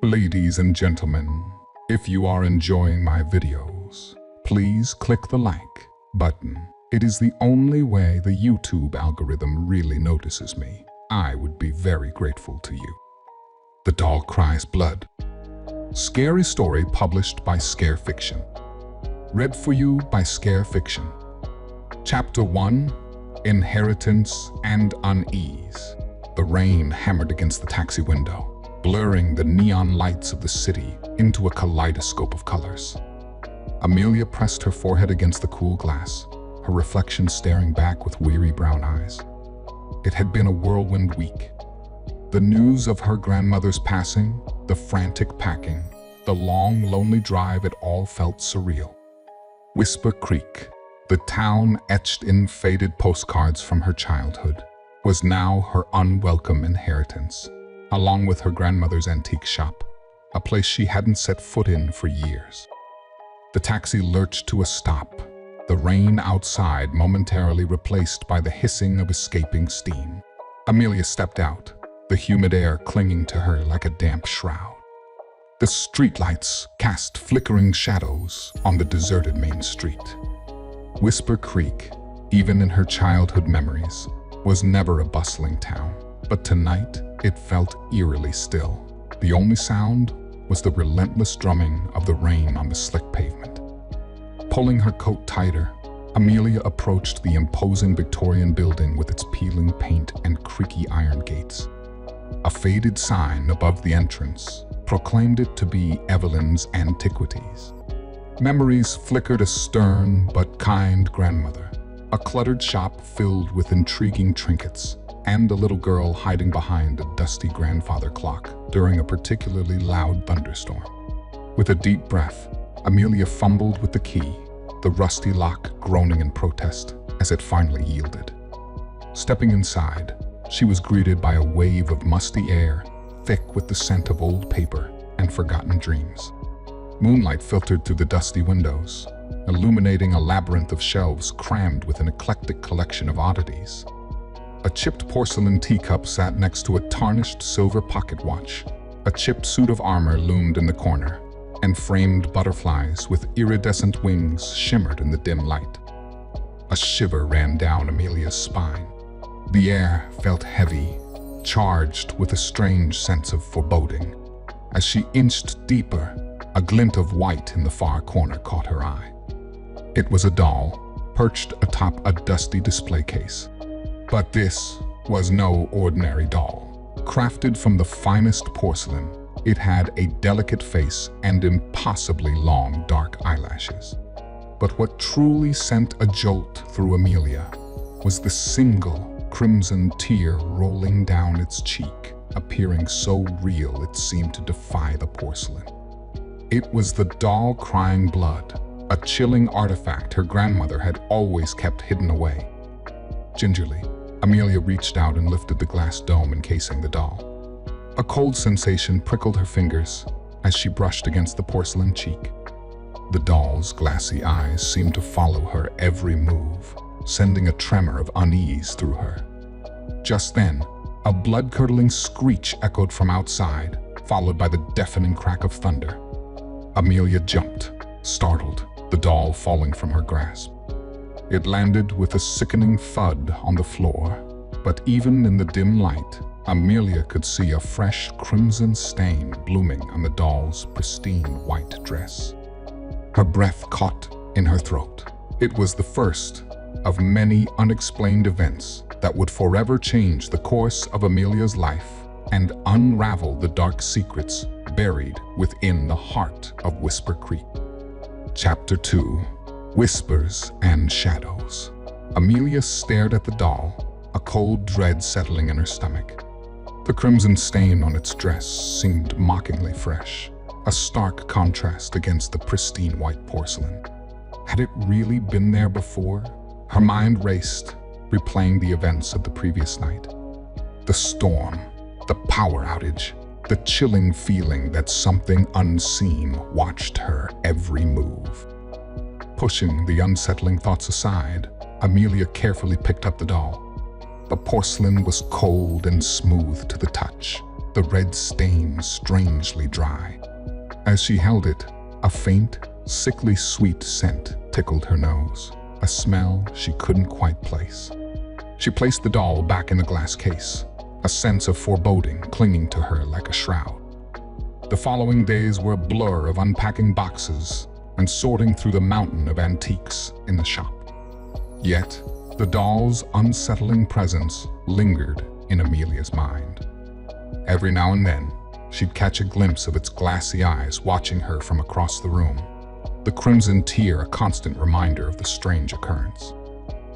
Ladies and gentlemen, if you are enjoying my videos, please click the like button. It is the only way the YouTube algorithm really notices me. I would be very grateful to you. The Doll Cries Blood. Scary story published by Scare Fiction. Read for you by Scare Fiction. Chapter 1, Inheritance and Unease. The rain hammered against the taxi window, blurring the neon lights of the city into a kaleidoscope of colors. Amelia pressed her forehead against the cool glass, her reflection staring back with weary brown eyes. It had been a whirlwind week. The news of her grandmother's passing, the frantic packing, the long, lonely drive, it all felt surreal. Whisper Creek, the town etched in faded postcards from her childhood, was now her unwelcome inheritance, along with her grandmother's antique shop, a place she hadn't set foot in for years. The taxi lurched to a stop, the rain outside momentarily replaced by the hissing of escaping steam. Amelia stepped out, the humid air clinging to her like a damp shroud. The streetlights cast flickering shadows on the deserted main street. Whisper Creek, even in her childhood memories, was never a bustling town, but tonight it felt eerily still. The only sound was the relentless drumming of the rain on the slick pavement. Pulling her coat tighter, Amelia approached the imposing Victorian building with its peeling paint and creaky iron gates. A faded sign above the entrance proclaimed it to be Evelyn's Antiquities. Memories flickered a stern but kind grandmother, a cluttered shop filled with intriguing trinkets, and a little girl hiding behind a dusty grandfather clock during a particularly loud thunderstorm. With a deep breath, Amelia fumbled with the key, the rusty lock groaning in protest as it finally yielded. Stepping inside, she was greeted by a wave of musty air, thick with the scent of old paper and forgotten dreams. Moonlight filtered through the dusty windows, illuminating a labyrinth of shelves crammed with an eclectic collection of oddities. A chipped porcelain teacup sat next to a tarnished silver pocket watch. A chipped suit of armor loomed in the corner, and framed butterflies with iridescent wings shimmered in the dim light. A shiver ran down Amelia's spine. The air felt heavy, charged with a strange sense of foreboding. As she inched deeper, a glint of white in the far corner caught her eye. It was a doll, perched atop a dusty display case. But this was no ordinary doll. Crafted from the finest porcelain, it had a delicate face and impossibly long dark eyelashes. But what truly sent a jolt through Amelia was the single crimson tear rolling down its cheek, appearing so real it seemed to defy the porcelain. It was the doll crying blood, a chilling artifact her grandmother had always kept hidden away. Gingerly, Amelia reached out and lifted the glass dome encasing the doll. A cold sensation prickled her fingers as she brushed against the porcelain cheek. The doll's glassy eyes seemed to follow her every move, sending a tremor of unease through her. Just then, a blood-curdling screech echoed from outside, followed by the deafening crack of thunder. Amelia jumped, startled, the doll falling from her grasp. It landed with a sickening thud on the floor, but even in the dim light, Amelia could see a fresh crimson stain blooming on the doll's pristine white dress. Her breath caught in her throat. It was the first of many unexplained events that would forever change the course of Amelia's life and unravel the dark secrets buried within the heart of Whisper Creek. Chapter 2, Whispers and Shadows. Amelia stared at the doll, a cold dread settling in her stomach. The crimson stain on its dress seemed mockingly fresh, a stark contrast against the pristine white porcelain. Had it really been there before? Her mind raced, replaying the events of the previous night. The storm, the power outage, the chilling feeling that something unseen watched her every move. Pushing the unsettling thoughts aside, Amelia carefully picked up the doll. The porcelain was cold and smooth to the touch, the the red stain strangely dry. As she held it, a faint, sickly sweet scent tickled her nose, a smell she couldn't quite place. She placed the doll back in the glass case, a sense of foreboding clinging to her like a shroud. The following days were a blur of unpacking boxes and sorting through the mountain of antiques in the shop. Yet, the doll's unsettling presence lingered in Amelia's mind. Every now and then, she'd catch a glimpse of its glassy eyes watching her from across the room, the crimson tear a constant reminder of the strange occurrence.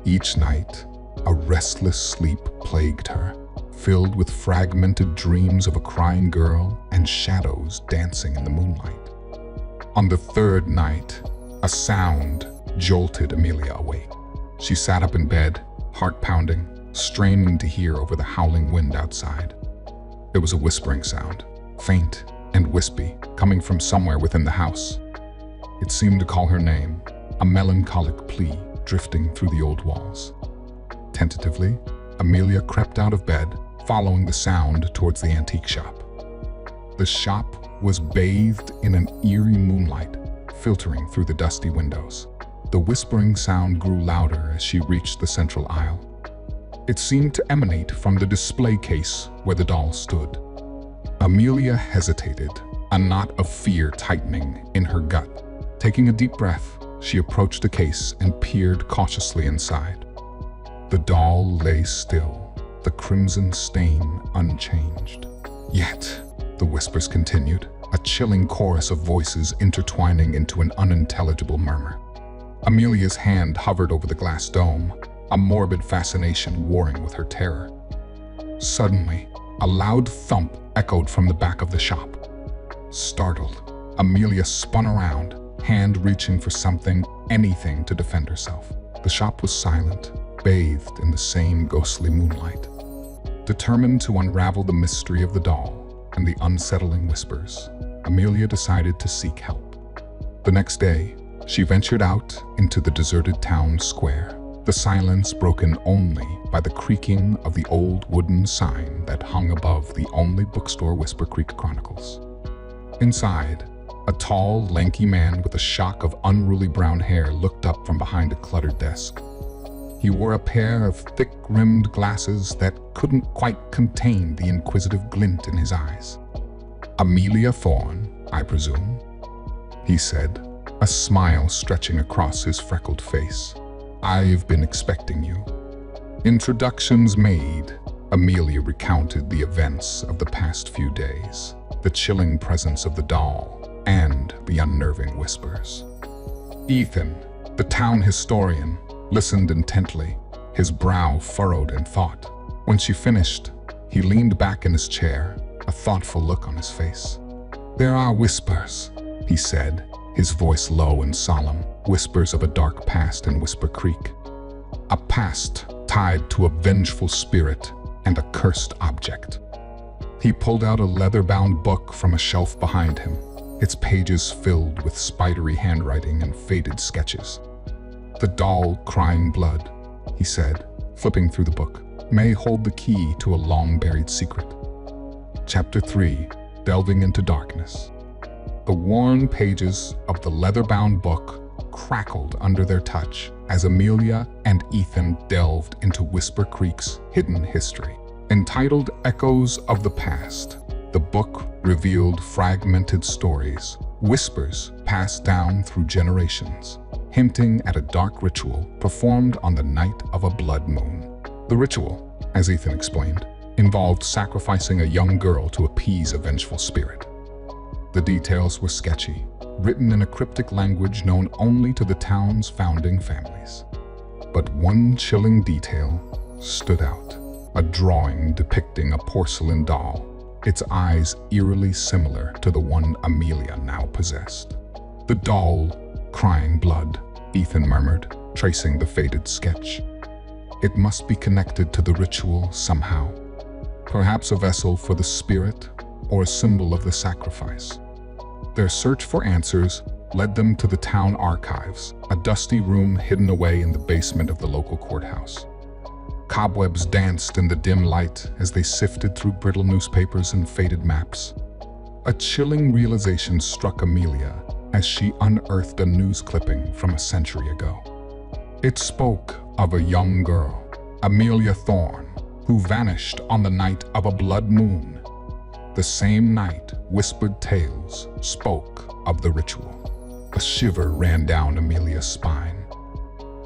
Each night, a restless sleep plagued her, filled with fragmented dreams of a crying girl and shadows dancing in the moonlight. On the third night, a sound jolted Amelia awake. She sat up in bed, heart pounding, straining to hear over the howling wind outside. It was a whispering sound, faint and wispy, coming from somewhere within the house. It seemed to call her name, a melancholic plea drifting through the old walls. Tentatively, Amelia crept out of bed, following the sound towards the antique shop. The shop was bathed in an eerie moonlight, filtering through the dusty windows. The whispering sound grew louder as she reached the central aisle. It seemed to emanate from the display case where the doll stood. Amelia hesitated, a knot of fear tightening in her gut. Taking a deep breath, she approached the case and peered cautiously inside. The doll lay still, the crimson stain unchanged. Yet, the whispers continued, a chilling chorus of voices intertwining into an unintelligible murmur. Amelia's hand hovered over the glass dome, a morbid fascination warring with her terror. Suddenly, a loud thump echoed from the back of the shop. Startled, Amelia spun around, hand reaching for something, anything to defend herself. The shop was silent, bathed in the same ghostly moonlight. Determined to unravel the mystery of the doll and the unsettling whispers, Amelia decided to seek help. The next day, she ventured out into the deserted town square, the silence broken only by the creaking of the old wooden sign that hung above the only bookstore Whisper Creek chronicles. Inside, a tall, lanky man with a shock of unruly brown hair looked up from behind a cluttered desk. He wore a pair of thick-rimmed glasses that couldn't quite contain the inquisitive glint in his eyes. "Amelia Thorne, I presume?" he said, a smile stretching across his freckled face. "I've been expecting you." Introductions made, Amelia recounted the events of the past few days, the chilling presence of the doll, and the unnerving whispers. Ethan, the town historian, listened intently, his brow furrowed in thought. When she finished, he leaned back in his chair, a thoughtful look on his face. "There are whispers," he said, his voice low and solemn, whispers of a dark past in Whisper Creek. A past tied to a vengeful spirit and a cursed object. He pulled out a leather-bound book from a shelf behind him, its pages filled with spidery handwriting and faded sketches. "The Doll Crying Blood," he said, flipping through the book, "may hold the key to a long-buried secret." Chapter 3, Delving into Darkness. The worn pages of the leather-bound book crackled under their touch as Amelia and Ethan delved into Whisper Creek's hidden history. Entitled Echoes of the Past, the book revealed fragmented stories, whispers passed down through generations, hinting at a dark ritual performed on the night of a blood moon. The ritual, as Ethan explained, involved sacrificing a young girl to appease a vengeful spirit. The details were sketchy, written in a cryptic language known only to the town's founding families. But one chilling detail stood out, a drawing depicting a porcelain doll, its eyes eerily similar to the one Amelia now possessed. "The doll crying blood," Ethan murmured, tracing the faded sketch. "It must be connected to the ritual somehow. Perhaps a vessel for the spirit or a symbol of the sacrifice." Their search for answers led them to the town archives, a dusty room hidden away in the basement of the local courthouse. Cobwebs danced in the dim light as they sifted through brittle newspapers and faded maps. A chilling realization struck Amelia as she unearthed a news clipping from a century ago. It spoke of a young girl, Amelia Thorne, who vanished on the night of a blood moon. The same night, whispered tales spoke of the ritual. A shiver ran down Amelia's spine.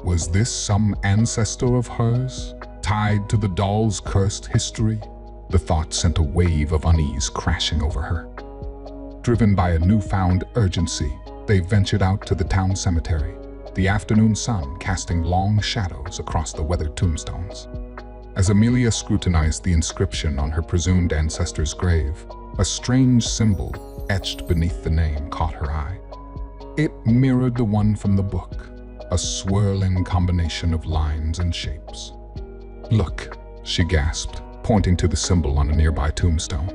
Was this some ancestor of hers, tied to the doll's cursed history? The thought sent a wave of unease crashing over her. Driven by a newfound urgency, they ventured out to the town cemetery, the afternoon sun casting long shadows across the weathered tombstones. As Amelia scrutinized the inscription on her presumed ancestor's grave, a strange symbol etched beneath the name caught her eye. It mirrored the one from the book, a swirling combination of lines and shapes. "Look," she gasped, pointing to the symbol on a nearby tombstone.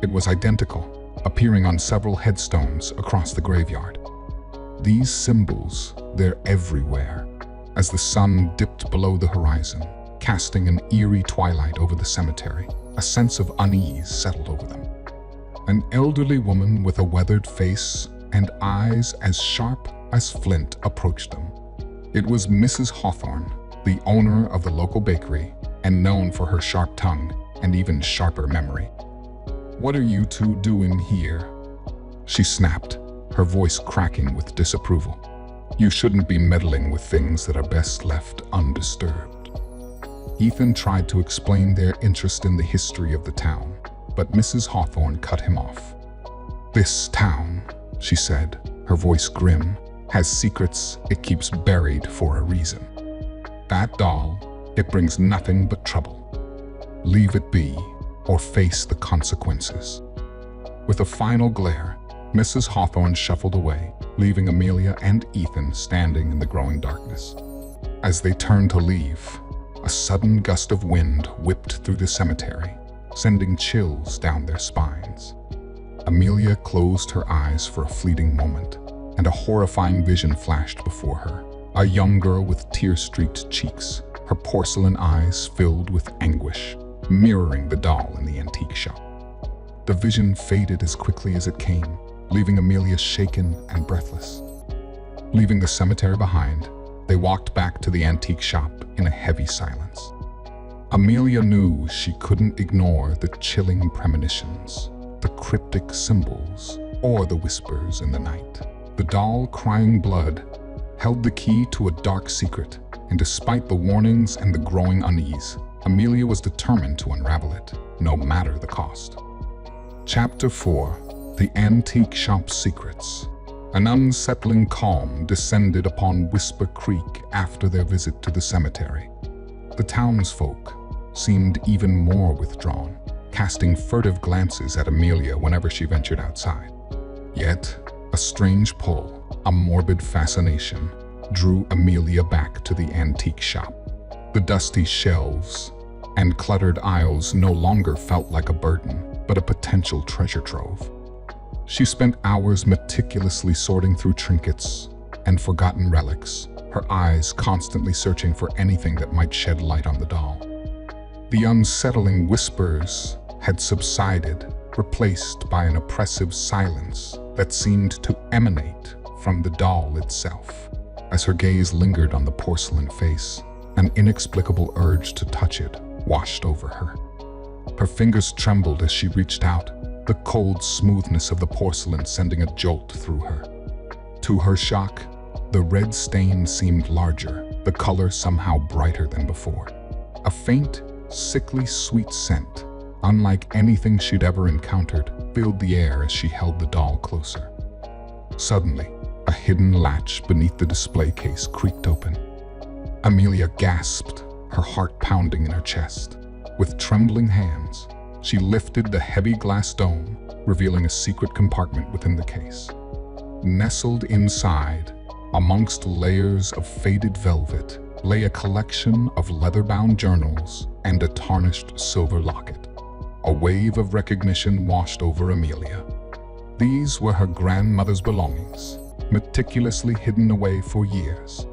It was identical, appearing on several headstones across the graveyard. These symbols, they're everywhere, as the sun dipped below the horizon, casting an eerie twilight over the cemetery. A sense of unease settled over them. An elderly woman with a weathered face and eyes as sharp as flint approached them. It was Mrs. Hawthorne, the owner of the local bakery and known for her sharp tongue and even sharper memory. "What are you two doing here?" she snapped, her voice cracking with disapproval. "You shouldn't be meddling with things that are best left undisturbed." Ethan tried to explain their interest in the history of the town, but Mrs. Hawthorne cut him off. "This town," she said, her voice grim, "has secrets it keeps buried for a reason. That doll, it brings nothing but trouble. Leave it be, or face the consequences." With a final glare, Mrs. Hawthorne shuffled away, leaving Amelia and Ethan standing in the growing darkness. As they turned to leave, a sudden gust of wind whipped through the cemetery, sending chills down their spines. Amelia closed her eyes for a fleeting moment, and a horrifying vision flashed before her. A young girl with tear-streaked cheeks, her porcelain eyes filled with anguish, mirroring the doll in the antique shop. The vision faded as quickly as it came, leaving Amelia shaken and breathless. Leaving the cemetery behind, they walked back to the antique shop in a heavy silence. Amelia knew she couldn't ignore the chilling premonitions, the cryptic symbols, or the whispers in the night. The doll crying blood held the key to a dark secret, and despite the warnings and the growing unease, Amelia was determined to unravel it, no matter the cost. Chapter 4: The Antique Shop Secrets. An unsettling calm descended upon Whisper Creek after their visit to the cemetery. The townsfolk seemed even more withdrawn, casting furtive glances at Amelia whenever she ventured outside. Yet, a strange pull, a morbid fascination, drew Amelia back to the antique shop. The dusty shelves and cluttered aisles no longer felt like a burden, but a potential treasure trove. She spent hours meticulously sorting through trinkets and forgotten relics, her eyes constantly searching for anything that might shed light on the doll. The unsettling whispers had subsided, replaced by an oppressive silence that seemed to emanate from the doll itself. As her gaze lingered on the porcelain face, an inexplicable urge to touch it washed over her. Her fingers trembled as she reached out, the cold smoothness of the porcelain sending a jolt through her. To her shock, the red stain seemed larger, the color somehow brighter than before. A faint, sickly sweet scent, unlike anything she'd ever encountered, filled the air as she held the doll closer. Suddenly, a hidden latch beneath the display case creaked open. Amelia gasped, her heart pounding in her chest. With trembling hands, she lifted the heavy glass dome, revealing a secret compartment within the case. Nestled inside, amongst layers of faded velvet, lay a collection of leather-bound journals and a tarnished silver locket. A wave of recognition washed over Amelia. These were her grandmother's belongings, meticulously hidden away for years.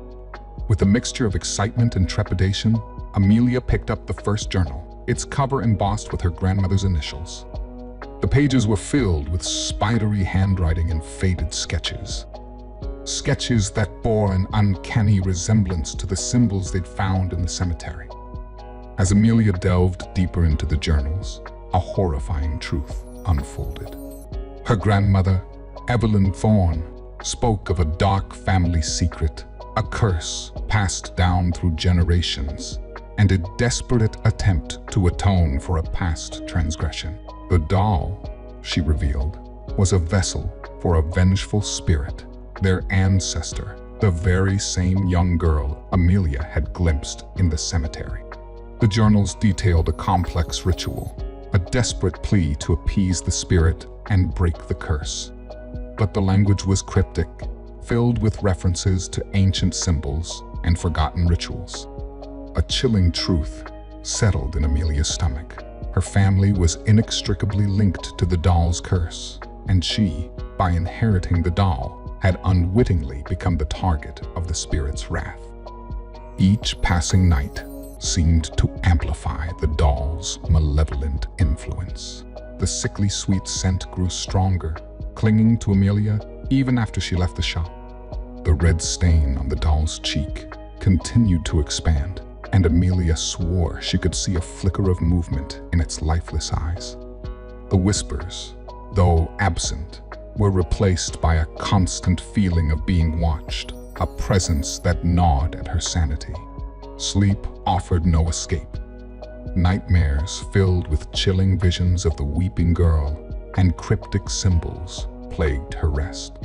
With a mixture of excitement and trepidation, Amelia picked up the first journal, its cover embossed with her grandmother's initials. The pages were filled with spidery handwriting and faded sketches. Sketches that bore an uncanny resemblance to the symbols they'd found in the cemetery. As Amelia delved deeper into the journals, a horrifying truth unfolded. Her grandmother, Evelyn Thorne, spoke of a dark family secret, a curse passed down through generations, and a desperate attempt to atone for a past transgression. The doll, she revealed, was a vessel for a vengeful spirit, their ancestor, the very same young girl Amelia had glimpsed in the cemetery. The journals detailed a complex ritual, a desperate plea to appease the spirit and break the curse. But the language was cryptic, filled with references to ancient symbols and forgotten rituals. A chilling truth settled in Amelia's stomach. Her family was inextricably linked to the doll's curse, and she, by inheriting the doll, had unwittingly become the target of the spirit's wrath. Each passing night seemed to amplify the doll's malevolent influence. The sickly sweet scent grew stronger, clinging to Amelia even after she left the shop. The red stain on the doll's cheek continued to expand, and Amelia swore she could see a flicker of movement in its lifeless eyes. The whispers, though absent, were replaced by a constant feeling of being watched, a presence that gnawed at her sanity. Sleep offered no escape. Nightmares filled with chilling visions of the weeping girl and cryptic symbols plagued her rest.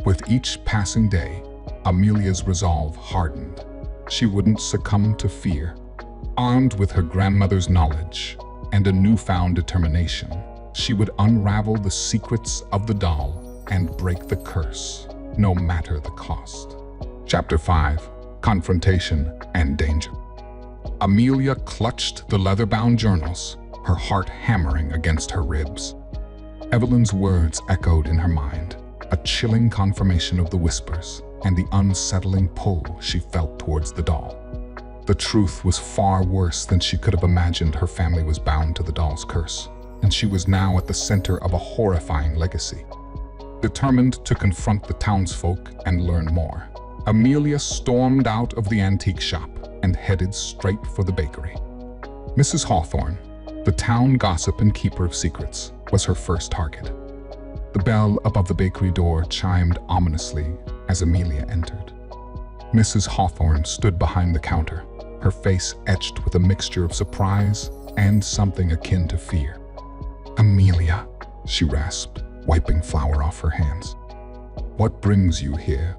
With each passing day, Amelia's resolve hardened. She wouldn't succumb to fear. Armed with her grandmother's knowledge and a newfound determination, she would unravel the secrets of the doll and break the curse, no matter the cost. Chapter 5: Confrontation and Danger. Amelia clutched the leather-bound journals, her heart hammering against her ribs. Evelyn's words echoed in her mind, a chilling confirmation of the whispers and the unsettling pull she felt towards the doll. The truth was far worse than she could have imagined. Her family was bound to the doll's curse, and she was now at the center of a horrifying legacy. Determined to confront the townsfolk and learn more, Amelia stormed out of the antique shop and headed straight for the bakery. Mrs. Hawthorne, the town gossip and keeper of secrets, was her first target. The bell above the bakery door chimed ominously as Amelia entered. Mrs. Hawthorne stood behind the counter, her face etched with a mixture of surprise and something akin to fear. "Amelia," she rasped, wiping flour off her hands. "What brings you here?"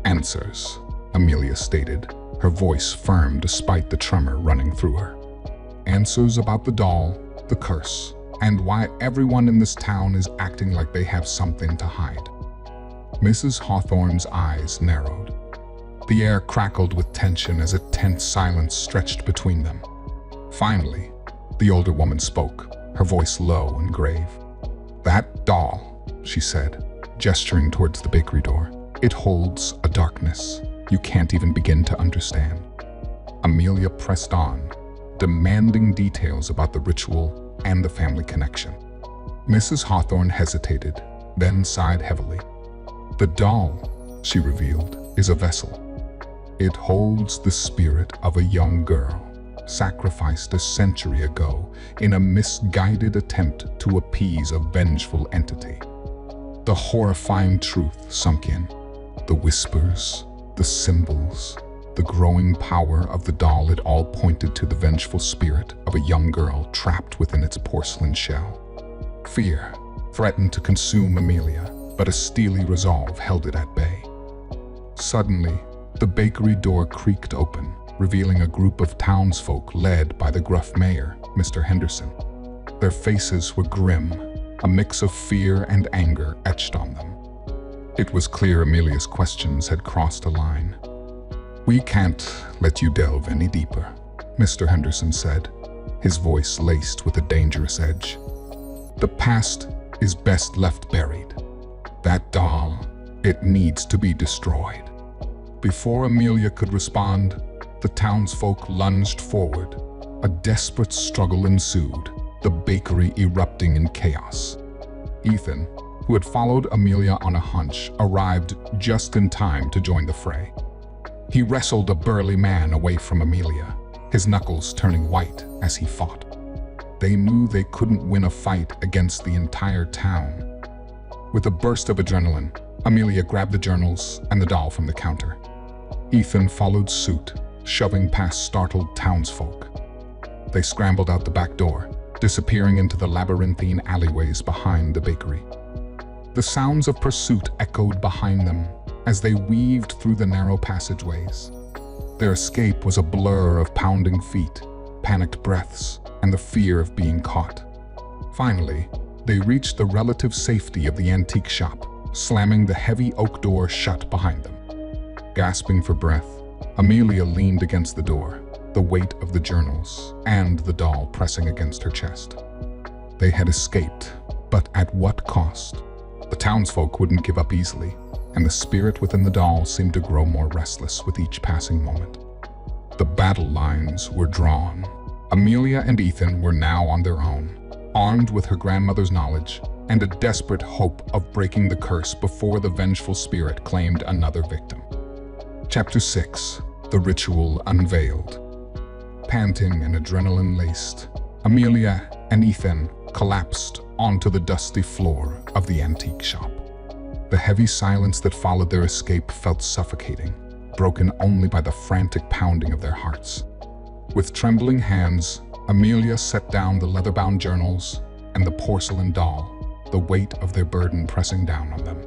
"Answers," Amelia stated, her voice firm despite the tremor running through her. "Answers about the doll, the curse, and why everyone in this town is acting like they have something to hide." Mrs. Hawthorne's eyes narrowed. The air crackled with tension as a tense silence stretched between them. Finally, the older woman spoke, her voice low and grave. "That doll," she said, gesturing towards the bakery door, "it holds a darkness you can't even begin to understand." Amelia pressed on, demanding details about the ritual and the family connection. Mrs. Hawthorne hesitated, then sighed heavily. "The doll," she revealed, "is a vessel. It holds the spirit of a young girl, sacrificed a century ago in a misguided attempt to appease a vengeful entity." The horrifying truth sunk in. The whispers, the symbols, the growing power of the doll, it all pointed to the vengeful spirit of a young girl trapped within its porcelain shell. Fear threatened to consume Amelia, but a steely resolve held it at bay. Suddenly, the bakery door creaked open, revealing a group of townsfolk led by the gruff mayor, Mr. Henderson. Their faces were grim, a mix of fear and anger etched on them. It was clear Amelia's questions had crossed a line. "We can't let you delve any deeper," Mr. Henderson said, his voice laced with a dangerous edge. "The past is best left buried. That doll, it needs to be destroyed." Before Amelia could respond, The townsfolk lunged forward. A desperate struggle ensued, the bakery erupting in chaos. Ethan, who had followed Amelia on a hunch, arrived just in time to join the fray. He wrestled a burly man away from Amelia, his knuckles turning white as he fought. They knew they couldn't win a fight against the entire town. With a burst of adrenaline, Amelia grabbed the journals and the doll from the counter. Ethan followed suit, shoving past startled townsfolk. They scrambled out the back door, disappearing into the labyrinthine alleyways behind the bakery. The sounds of pursuit echoed behind them as they weaved through the narrow passageways. Their escape was a blur of pounding feet, panicked breaths, and the fear of being caught. Finally, they reached the relative safety of the antique shop, slamming the heavy oak door shut behind them. Gasping for breath, Amelia leaned against the door, the weight of the journals and the doll pressing against her chest. They had escaped, but at what cost? The townsfolk wouldn't give up easily, and the spirit within the doll seemed to grow more restless with each passing moment. The battle lines were drawn. Amelia and Ethan were now on their own, armed with her grandmother's knowledge and a desperate hope of breaking the curse before the vengeful spirit claimed another victim. Chapter 6. The Ritual Unveiled. Panting and adrenaline-laced, Amelia and Ethan collapsed onto the dusty floor of the antique shop. The heavy silence that followed their escape felt suffocating, broken only by the frantic pounding of their hearts. With trembling hands, Amelia set down the leather-bound journals and the porcelain doll, the weight of their burden pressing down on them.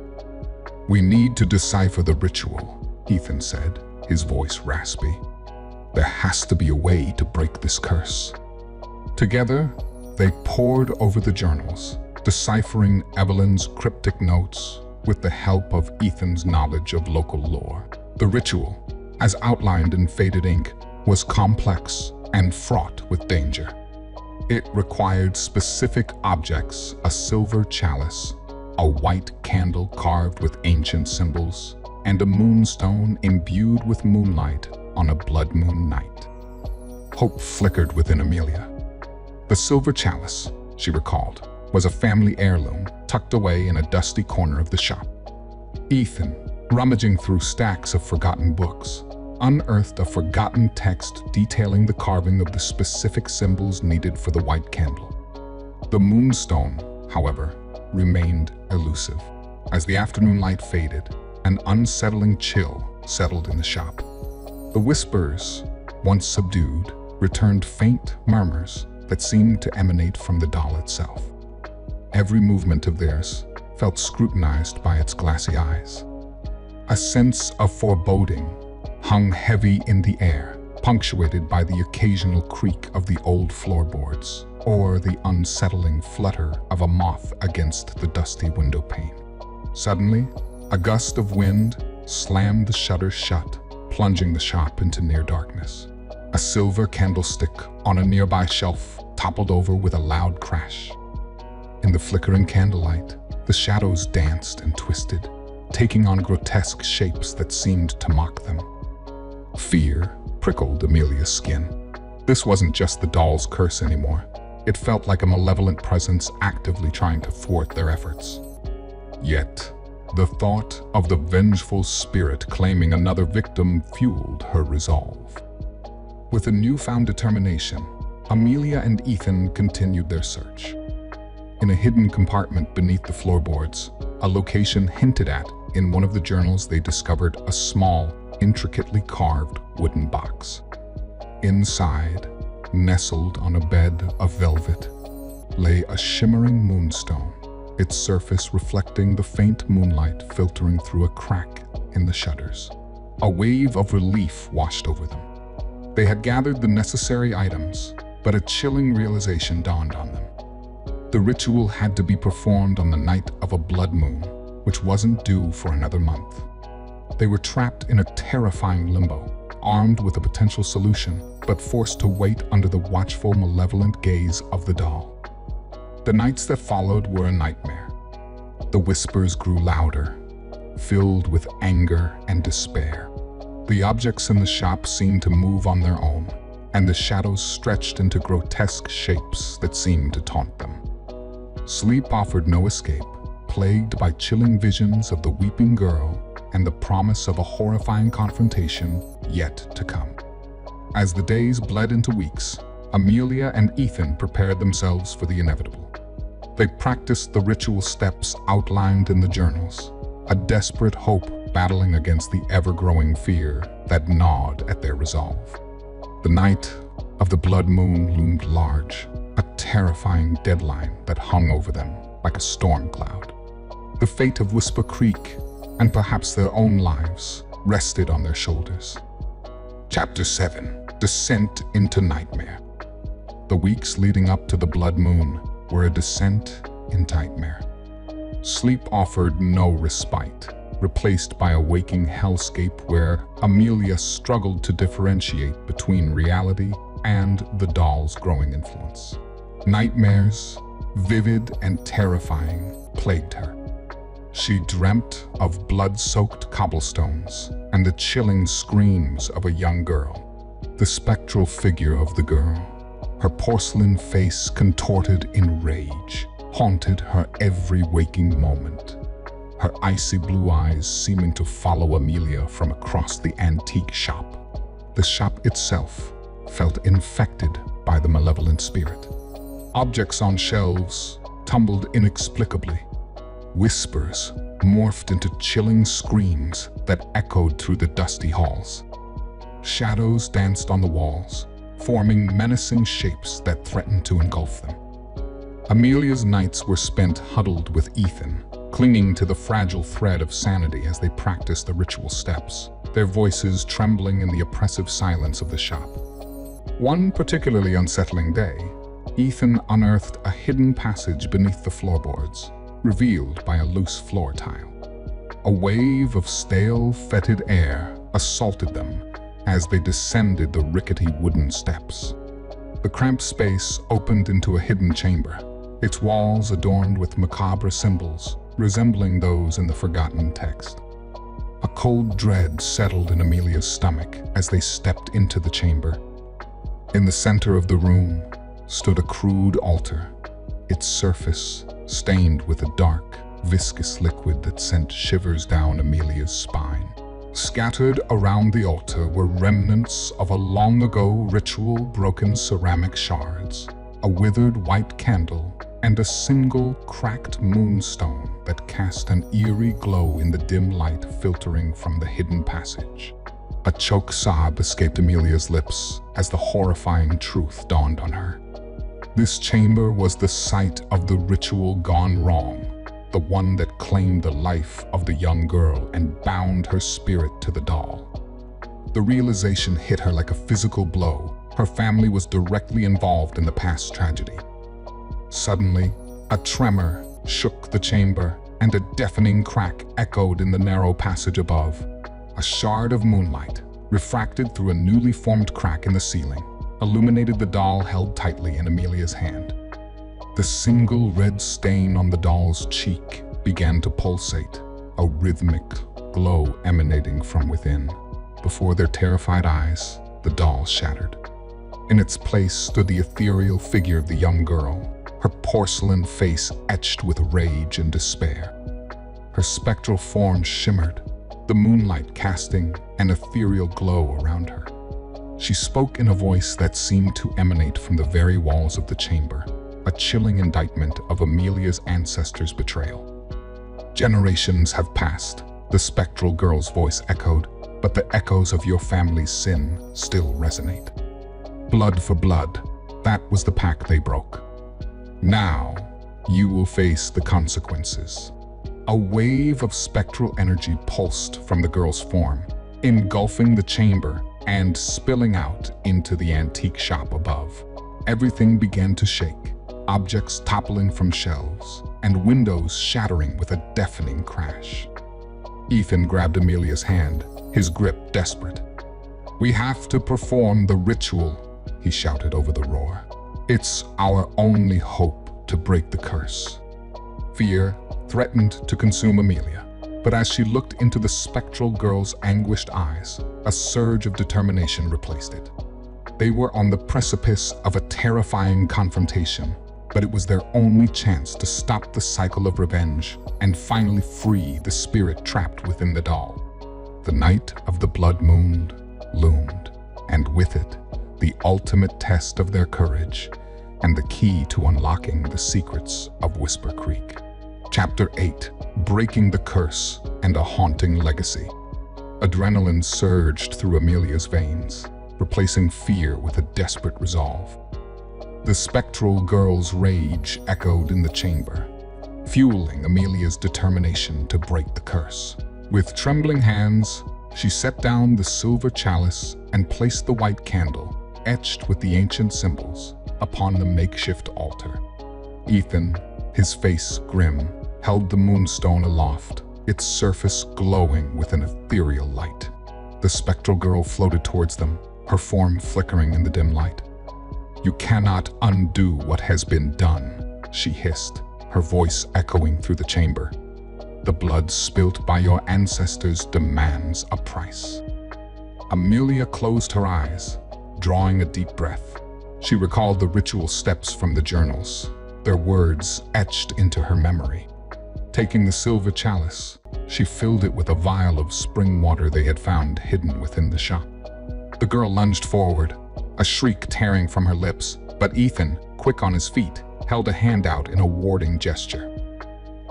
"We need to decipher the ritual," Ethan said, his voice raspy. "There has to be a way to break this curse." Together, they pored over the journals, deciphering Evelyn's cryptic notes with the help of Ethan's knowledge of local lore. The ritual, as outlined in faded ink, was complex and fraught with danger. It required specific objects: a silver chalice, a white candle carved with ancient symbols, and a moonstone imbued with moonlight on a blood moon night. Hope flickered within Amelia. The silver chalice, she recalled, was a family heirloom tucked away in a dusty corner of the shop. Ethan, rummaging through stacks of forgotten books, unearthed a forgotten text detailing the carving of the specific symbols needed for the white candle. The moonstone, however, remained elusive. As the afternoon light faded, an unsettling chill settled in the shop. The whispers, once subdued, returned faint murmurs that seemed to emanate from the doll itself. Every movement of theirs felt scrutinized by its glassy eyes. A sense of foreboding hung heavy in the air, punctuated by the occasional creak of the old floorboards or the unsettling flutter of a moth against the dusty window pane. Suddenly, a gust of wind slammed the shutters shut, plunging the shop into near darkness. A silver candlestick on a nearby shelf toppled over with a loud crash. In the flickering candlelight, the shadows danced and twisted, taking on grotesque shapes that seemed to mock them. Fear prickled Amelia's skin. This wasn't just the doll's curse anymore. It felt like a malevolent presence actively trying to thwart their efforts. Yet, the thought of the vengeful spirit claiming another victim fueled her resolve. With a newfound determination, Amelia and Ethan continued their search. In a hidden compartment beneath the floorboards, a location hinted at in one of the journals, they discovered a small, intricately carved wooden box. Inside, nestled on a bed of velvet, lay a shimmering moonstone, its surface reflecting the faint moonlight filtering through a crack in the shutters. A wave of relief washed over them. They had gathered the necessary items, but a chilling realization dawned on them. The ritual had to be performed on the night of a blood moon, which wasn't due for another month. They were trapped in a terrifying limbo, armed with a potential solution, but forced to wait under the watchful, malevolent gaze of the doll. The nights that followed were a nightmare. The whispers grew louder, filled with anger and despair. The objects in the shop seemed to move on their own, and the shadows stretched into grotesque shapes that seemed to taunt them. Sleep offered no escape, plagued by chilling visions of the weeping girl and the promise of a horrifying confrontation yet to come. As the days bled into weeks, Amelia and Ethan prepared themselves for the inevitable. They practiced the ritual steps outlined in the journals, a desperate hope battling against the ever-growing fear that gnawed at their resolve. The night of the blood moon loomed large, a terrifying deadline that hung over them like a storm cloud. The fate of Whisper Creek, and perhaps their own lives, rested on their shoulders. Chapter 7: Descent into Nightmare. The weeks leading up to the blood moon were a descent in nightmare. Sleep offered no respite, replaced by a waking hellscape where Amelia struggled to differentiate between reality and the doll's growing influence. Nightmares, vivid and terrifying, plagued her. She dreamt of blood-soaked cobblestones and the chilling screams of a young girl. The spectral figure of the girl, her porcelain face contorted in rage, haunted her every waking moment. Her icy blue eyes seeming to follow Amelia from across the antique shop. The shop itself felt infected by the malevolent spirit. Objects on shelves tumbled inexplicably. Whispers morphed into chilling screams that echoed through the dusty halls. Shadows danced on the walls, forming menacing shapes that threatened to engulf them. Amelia's nights were spent huddled with Ethan, clinging to the fragile thread of sanity as they practiced the ritual steps, their voices trembling in the oppressive silence of the shop. One particularly unsettling day, Ethan unearthed a hidden passage beneath the floorboards, revealed by a loose floor tile. A wave of stale, fetid air assaulted them as they descended the rickety wooden steps. The cramped space opened into a hidden chamber, its walls adorned with macabre symbols resembling those in the forgotten text. A cold dread settled in Amelia's stomach as they stepped into the chamber. In the center of the room stood a crude altar, its surface stained with a dark, viscous liquid that sent shivers down Amelia's spine. Scattered around the altar were remnants of a long-ago ritual, broken ceramic shards, a withered white candle, and a single cracked moonstone that cast an eerie glow in the dim light filtering from the hidden passage. A choked sob escaped Amelia's lips as the horrifying truth dawned on her. This chamber was the site of the ritual gone wrong, the one that claimed the life of the young girl and bound her spirit to the doll. The realization hit her like a physical blow. Her family was directly involved in the past tragedy. Suddenly, a tremor shook the chamber, and a deafening crack echoed in the narrow passage above. A shard of moonlight, refracted through a newly formed crack in the ceiling, illuminated the doll held tightly in Amelia's hand. The single red stain on the doll's cheek began to pulsate, a rhythmic glow emanating from within. Before their terrified eyes, the doll shattered. In its place stood the ethereal figure of the young girl, her porcelain face etched with rage and despair. Her spectral form shimmered, the moonlight casting an ethereal glow around her. She spoke in a voice that seemed to emanate from the very walls of the chamber, a chilling indictment of Amelia's ancestors' betrayal. Generations have passed, the spectral girl's voice echoed, but the echoes of your family's sin still resonate. Blood for blood, that was the pact they broke. Now, you will face the consequences. A wave of spectral energy pulsed from the girl's form, engulfing the chamber and spilling out into the antique shop above. Everything began to shake, objects toppling from shelves, and windows shattering with a deafening crash. Ethan grabbed Amelia's hand, his grip desperate. "We have to perform the ritual," he shouted over the roar. "It's our only hope to break the curse." Fear threatened to consume Amelia. But as she looked into the spectral girl's anguished eyes, a surge of determination replaced it. They were on the precipice of a terrifying confrontation, but it was their only chance to stop the cycle of revenge and finally free the spirit trapped within the doll. The night of the blood moon loomed, and with it, the ultimate test of their courage and the key to unlocking the secrets of Whisper Creek. Chapter 8: Breaking the Curse and a Haunting Legacy. Adrenaline surged through Amelia's veins, replacing fear with a desperate resolve. The spectral girl's rage echoed in the chamber, fueling Amelia's determination to break the curse. With trembling hands, she set down the silver chalice and placed the white candle, etched with the ancient symbols, upon the makeshift altar. Ethan, his face grim, held the moonstone aloft, its surface glowing with an ethereal light. The spectral girl floated towards them, her form flickering in the dim light. "You cannot undo what has been done," she hissed, her voice echoing through the chamber. "The blood spilt by your ancestors demands a price." Amelia closed her eyes, drawing a deep breath. She recalled the ritual steps from the journals, their words etched into her memory. Taking the silver chalice, she filled it with a vial of spring water they had found hidden within the shop. The girl lunged forward, a shriek tearing from her lips, but Ethan, quick on his feet, held a hand out in a warding gesture.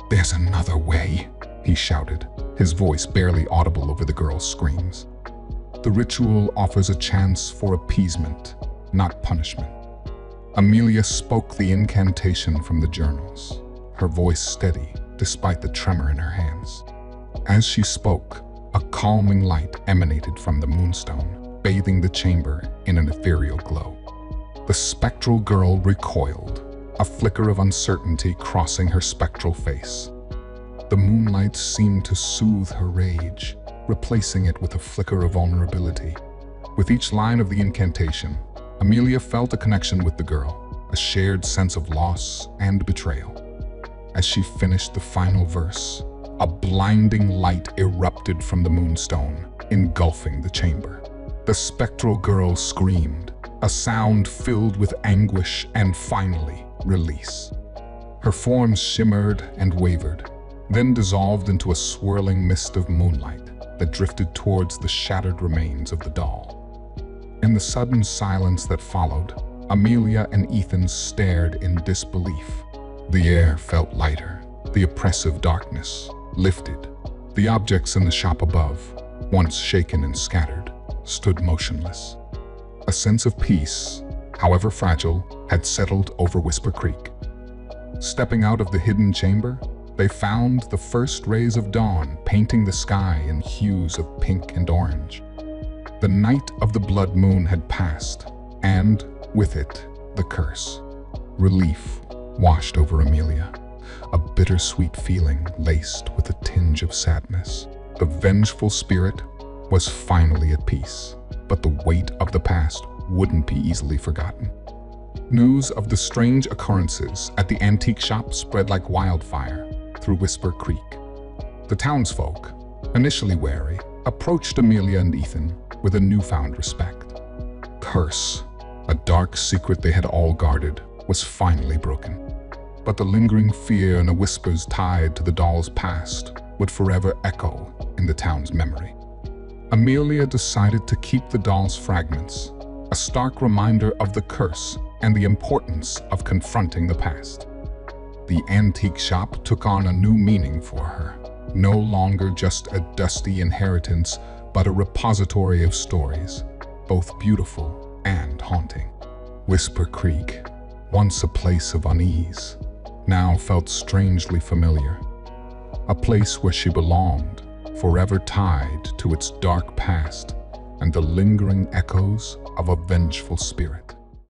"There's another way," he shouted, his voice barely audible over the girl's screams. "The ritual offers a chance for appeasement, not punishment." Amelia spoke the incantation from the journals, her voice steady despite the tremor in her hands. As she spoke, a calming light emanated from the moonstone, bathing the chamber in an ethereal glow. The spectral girl recoiled, a flicker of uncertainty crossing her spectral face. The moonlight seemed to soothe her rage, replacing it with a flicker of vulnerability. With each line of the incantation, Amelia felt a connection with the girl, a shared sense of loss and betrayal. As she finished the final verse, a blinding light erupted from the moonstone, engulfing the chamber. The spectral girl screamed, a sound filled with anguish and finally, release. Her form shimmered and wavered, then dissolved into a swirling mist of moonlight that drifted towards the shattered remains of the doll. In the sudden silence that followed, Amelia and Ethan stared in disbelief. The air felt lighter, the oppressive darkness lifted. The objects in the shop above, once shaken and scattered, stood motionless. A sense of peace, however fragile, had settled over Whisper Creek. Stepping out of the hidden chamber, they found the first rays of dawn painting the sky in hues of pink and orange. The night of the blood moon had passed, and, with it, the curse. Relief washed over Amelia, a bittersweet feeling laced with a tinge of sadness. The vengeful spirit was finally at peace, but the weight of the past wouldn't be easily forgotten. News of the strange occurrences at the antique shop spread like wildfire through Whisper Creek. The townsfolk, initially wary, approached Amelia and Ethan with a newfound respect. Curse, a dark secret they had all guarded, was finally broken. But the lingering fear and the whispers tied to the doll's past would forever echo in the town's memory. Amelia decided to keep the doll's fragments, a stark reminder of the curse and the importance of confronting the past. The antique shop took on a new meaning for her, no longer just a dusty inheritance, but a repository of stories, both beautiful and haunting. Whisper Creek, once a place of unease, now felt strangely familiar. A place where she belonged, forever tied to its dark past and the lingering echoes of a vengeful spirit.